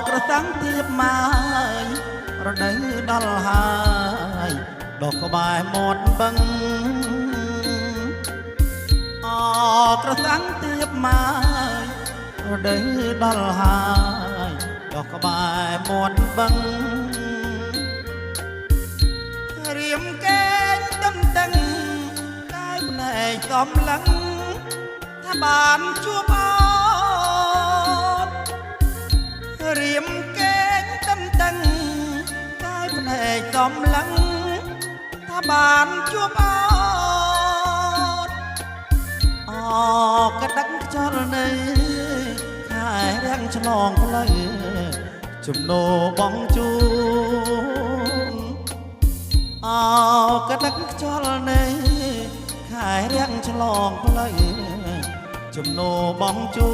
ក្រសាំងទៀបមករដូវដល់ហើយដកក្បែរមាត់បឹងក្រសាំងទៀបមករដូវដល់ហើយដកក្បែរមាត់បឹងរៀមកេងតំតឹងកាយភ្នែកកំឡឹងថាបានជួបអត់រៀមកេងតំតឹងកាយភ្នែកកំឡឹងថាបានជួបអត់កដឹកខ្យល់នៅខែរាំងឆ្លងផ្លូវជំនោបងជួនកដឹកខ្យល់នៅខែរាំងឆ្លងផ្លូវជំនោបងជួ